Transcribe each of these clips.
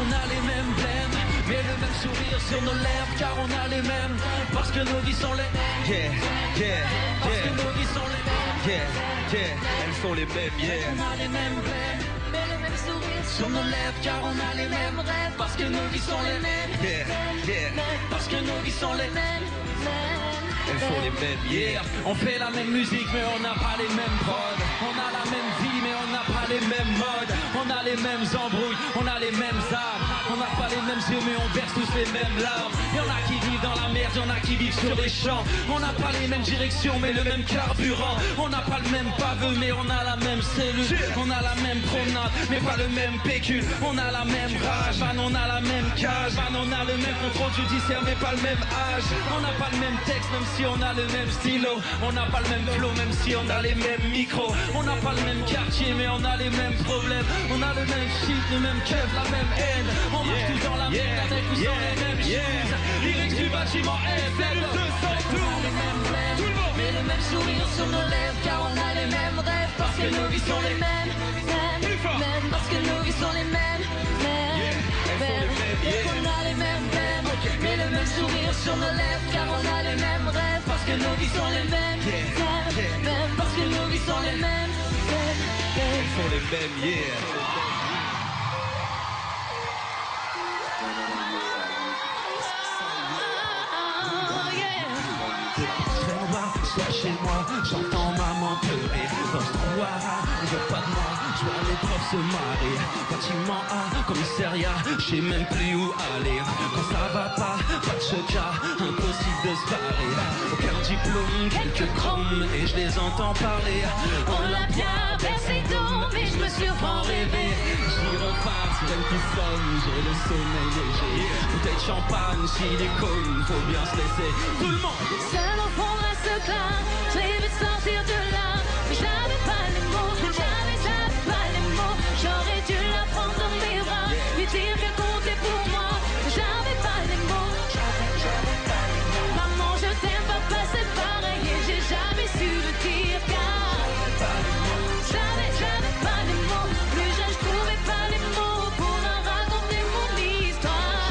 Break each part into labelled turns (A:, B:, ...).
A: On a les mêmes blèmes, mais le même sourire sur nos lèvres, car on a les mêmes. Parce que nos vies sont les mêmes.
B: Yeah, yeah,
A: Parce que
B: yeah,
A: nos vies sont les mêmes.
B: yeah, yeah, elles sont les mêmes, yeah.
A: On a les mêmes blèmes, mais le même sourire sur nos lèvres, car on a les mêmes rêves. Parce que nos vies sont les mêmes.
B: Yeah, yeah,
A: Parce que nos vies sont les mêmes.
B: elles sont les mêmes, yeah.
A: On fait la même musique mais on n'a pas les mêmes prods. On a la même vie mais on n'a pas les mêmes modes. On a les mêmes embrouilles, on a les mêmes armes. On n'a pas les mêmes yeux mais on verse tous les mêmes larmes. Y'en a qui vivent dans la merde, y'en a qui vivent sur les champs. On n'a pas les mêmes directions mais le même carburant. On n'a pas le même paveux mais on a la même cellule. On a la même promenade mais pas le même pécule. On a la même rage, man, on a la même cage. Man, on a le même contrôle judiciaire mais pas le même âge. On n'a pas le même texte même si on a le même stylo. On n'a pas le même flow même si on a les mêmes micros. On n'a pas le même quartier mais on a les mêmes problèmes. On a le même shit, le même keuf, la même haine. On marche tous dans la merde avec ou sans les mêmes choses. Lyrics du bâtiment F, le 200 tout. Les mêmes blèmes, mais le même sourire sur nos lèvres, car on a les mêmes rêves. Parce que nos vies sont les mêmes, mêmes. Parce que nos vies sont les mêmes, mêmes. On a les mêmes blèmes, mais le même sourire sur nos lèvres, car on a les mêmes rêves. Parce que nos vies sont les mêmes, mêmes. Parce que nos vies sont les mêmes,
B: Elles sont les mêmes, yeah.
A: Soit chez moi, j'entends maman pleurer. Dans ce couloir A, on veut pas de moi, je vois les profs se marrer. Bâtiment A, commissariat, je sais même plus où aller. Quand ça va pas de choca, impossible de se barrer. Aucun diplôme, quelques chromes, et je les entends parler. On l'a bien versé d'eau, mais je me surprends rêver. J'y repars, sirène qui sonne, j'ai le sommeil léger. Bouteille de champagne, silicone, faut bien se laisser. Tout le monde
C: Seul au fond de ce clar, je rêvais de sortir de là, mais j'avais pas les mots, j'avais pas les mots. J'aurais dû la prendre dans mes bras, lui dire qu'elle comptait pour moi, mais j'avais pas les mots. Maman, je t'aime, papa, c'est pareil, et j'ai jamais su le dire car j'avais pas les mots. Plus jeune, je trouvais pas les mots pour leur raconter mon histoire.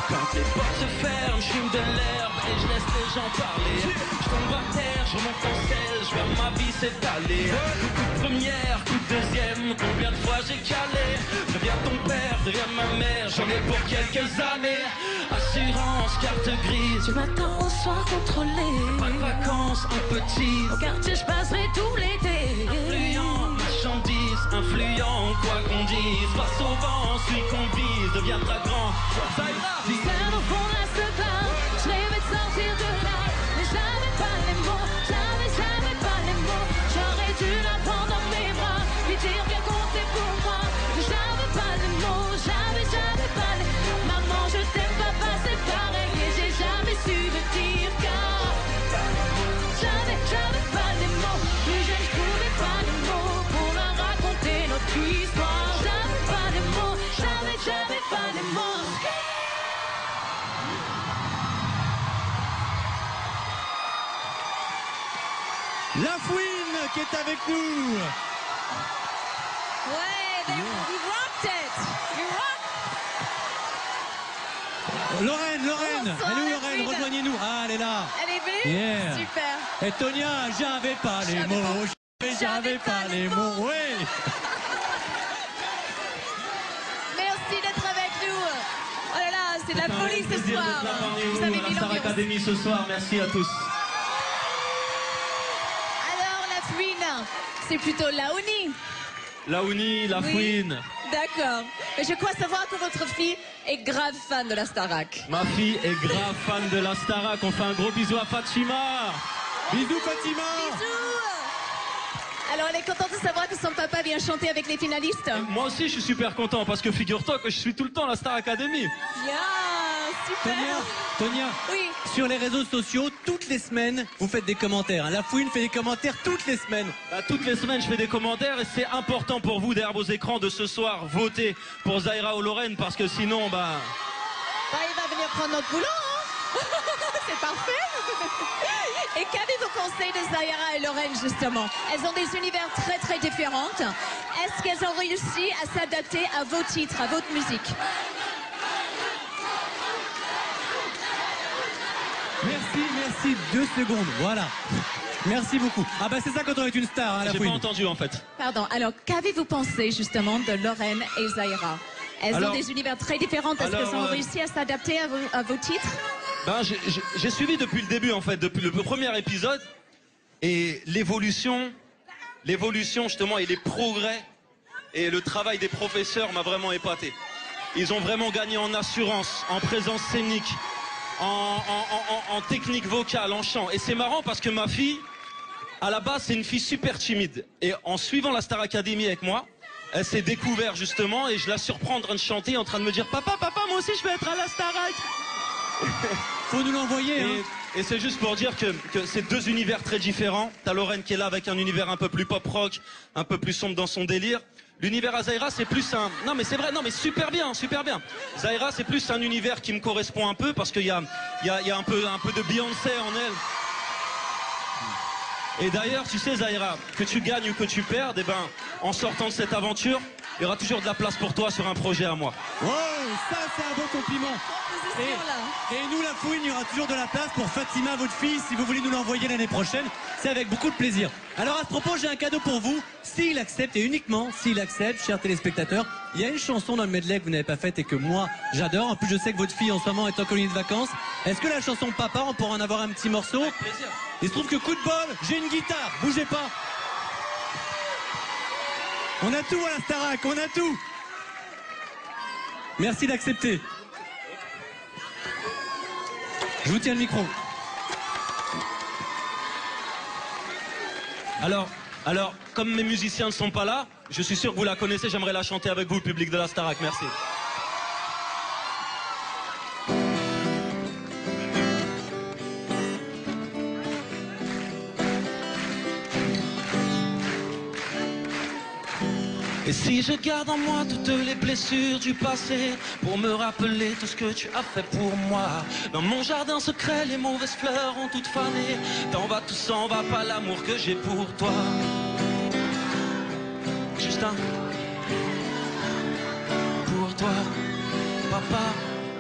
A: Quand les portes se ferment, je fume de l'herbe et je laisse les gens parler. Je tombe à terre, je monte en selle, je vois ma vie s'étaler. Coup de première, coup de deuxième, combien de fois j'ai calé. Deviens ton père, deviens ma mère, j'en ai pour quelques années. Assurance, carte grise,
C: Du matin au soir contrôlé,
A: pas de vacances, un petit.
C: au quartier je passerai tout l'été.
A: Influent, marchandise, influent, quoi qu'on dise. Face au vent, celui qu'on vise deviendra grand. Ça ira,
C: Seul au fond de ce plat, je rêvais de sortir de là, mais j'avais pas les mots, j'avais pas les mots. J'aurais dû la prendre dans mes bras, lui dire qu'elle comptait pour moi, mais j'avais pas les mots, j'avais pas les mots. Maman, je t'aime, papa, c'est pareil, et j'ai jamais su le dire car j'avais pas les mots. Plus jeune, je trouvais pas les mots pour leur raconter notre histoire. J'avais pas les mots, j'avais pas les mots.
D: La Fouine qui est avec nous.
C: Ouais, you rocked it! You rocked.
D: Lorraine,
C: Bonsoir,
D: elle est où
C: la
D: Lorraine?
C: Fouine.
D: Rejoignez-nous. Ah, elle est là.
C: Elle est venue?
D: Yeah.
C: Super.
D: Et Tonia, j'avais pas les
C: J'avais
D: mots.
C: pas-
D: J'avais pas les mots. Oui.
C: Merci d'être avec nous. Oh là là, c'est de la folie ce soir. Vous avez mis
A: à la Star
C: l'ambiance.
A: Academy ce soir, merci à tous.
C: Alors, la fouine, c'est plutôt Laouni.
A: Laouni, la
C: Oui.
A: fouine.
C: D'accord. Mais je crois savoir que votre fille est grave fan de la Starac.
A: Ma fille est grave fan de la Starac. On fait un gros bisou à Fatima.
D: Bisous Fatima.
C: Bisous. Alors, elle est contente de savoir que son papa vient chanter avec les finalistes.
A: Moi aussi, je suis super content parce que figure-toi que je suis tout le temps à la Star Academy.
C: Yeah, super.
D: Tonia,
C: Oui.
D: sur les réseaux sociaux, toutes les semaines, vous faites des commentaires. La Fouine fait des commentaires toutes les semaines.
A: Bah, toutes les semaines, je fais des commentaires et c'est important pour vous derrière vos écrans de ce soir voter pour Zaira ou Lorraine parce que sinon, bah.
C: Bah, il va venir prendre notre boulot, hein.
E: c'est parfait. Et qu'avez-vous pensé de Zahira et Lorraine, justement? Elles ont des univers très très différents. Est-ce qu'elles ont réussi à s'adapter à vos titres, à votre musique?
D: Merci, 2 secondes, voilà. Merci beaucoup. Ah bah c'est ça quand on est une star, hein, la
A: J'ai pas
D: fouine.
A: entendu en fait.
E: Pardon, alors qu'avez-vous pensé justement de Lorraine et Zahira? Elles ont des univers très différents. Est-ce qu'elles ont réussi à s'adapter à vos titres?
B: Ben, j'ai suivi depuis le début en fait, depuis le premier épisode, et l'évolution justement et les progrès et le travail des professeurs m'a vraiment épaté. Ils ont vraiment gagné en assurance, en présence scénique, en technique vocale, en chant. Et c'est marrant parce que ma fille, à la base, c'est une fille super timide. Et en suivant la Star Academy avec moi, elle s'est découverte justement et je la surprends en train de chanter, en train de me dire « Papa, moi aussi je veux être à la Starac !»
D: Faut nous l'envoyer, hein.
B: Et c'est juste pour dire que c'est 2 univers très différents. T'as Lorraine qui est là avec un univers un peu plus pop rock, un peu plus sombre dans son délire. L'univers à Zahira, c'est plus un... Non mais c'est vrai, non mais super bien. Zahira, c'est plus un univers qui me correspond un peu parce qu'il y a un peu de Beyoncé en elle. Et d'ailleurs, tu sais Zahira, que tu gagnes ou que tu perdes, eh ben, en sortant de cette aventure, il y aura toujours de la place pour toi sur un projet à moi.
D: Wow, ça c'est un beau compliment. Et nous, la fouine, il y aura toujours de la place pour Fatima, votre fille, si vous voulez nous l'envoyer l'année prochaine. C'est avec beaucoup de plaisir. Alors à ce propos, j'ai un cadeau pour vous. S'il accepte, et uniquement s'il accepte, chers téléspectateurs, il y a une chanson dans le medley que vous n'avez pas faite et que moi, j'adore. En plus, je sais que votre fille, en ce moment, est en colonie de vacances. Est-ce que la chanson Papa, on pourra en avoir un petit morceau?
B: Avec plaisir.
D: Il se trouve que coup de bol, j'ai une guitare. Bougez pas. On a tout à la Starac, on a tout. Merci d'accepter. Je vous tiens le micro.
B: Alors, comme mes musiciens ne sont pas là, je suis sûr que vous la connaissez, j'aimerais la chanter avec vous, le public de la Starac, merci. Et si je garde en moi toutes les blessures du passé, pour me rappeler tout ce que tu as fait pour moi. Dans mon jardin secret, les mauvaises fleurs ont toutes fané. T'en vas, tout s'en va, pas l'amour que j'ai pour toi. Justin, pour toi, papa.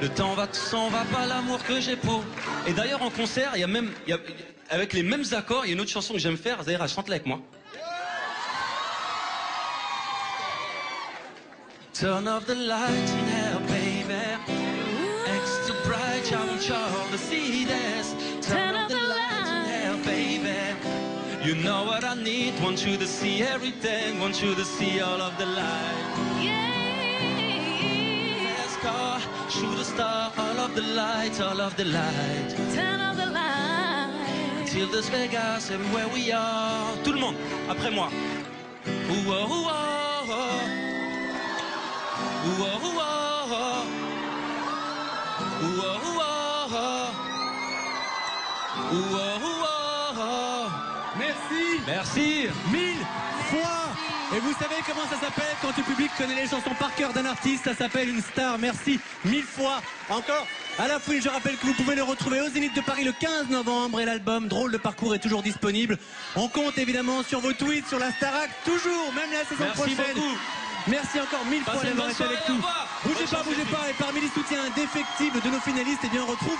B: Le temps va, tout s'en va, pas l'amour que j'ai pour... Et d'ailleurs en concert, avec les mêmes accords, il y a une autre chanson que j'aime faire. Zahira, chante-la avec moi. Turn off the lights in here, baby. Extra bright, I want you all to see this. Turn off the lights in here, baby. You know what I need, want you to see everything, want you to see all of the light. Let's go, shoot a star, all of the lights, all of the light.
C: Turn off the light.
B: Till this Vegas, everywhere we are. Tout le monde, après moi. Ooh, oh, ooh, oh, oh. Ooh, oh, ooh, oh, oh. Ooh, oh, ooh, oh, oh. Ooh, oh, ooh, oh, oh. Merci 1000
D: fois. Et vous savez comment ça s'appelle quand le public connaît les chansons par cœur d'un artiste? Ça s'appelle une star. Merci 1000 fois. Encore à la fouine, je rappelle que vous pouvez le retrouver au Zénith de Paris le 15 novembre et l'album Drôle de parcours est toujours disponible. On compte évidemment sur vos tweets, sur la Starac, toujours, même la saison prochaine.
B: Merci beaucoup.
D: Merci encore 1000 fois d'avoir été avec nous. Bougez pas, et parmi les soutiens indéfectibles de nos finalistes, eh bien on retrouve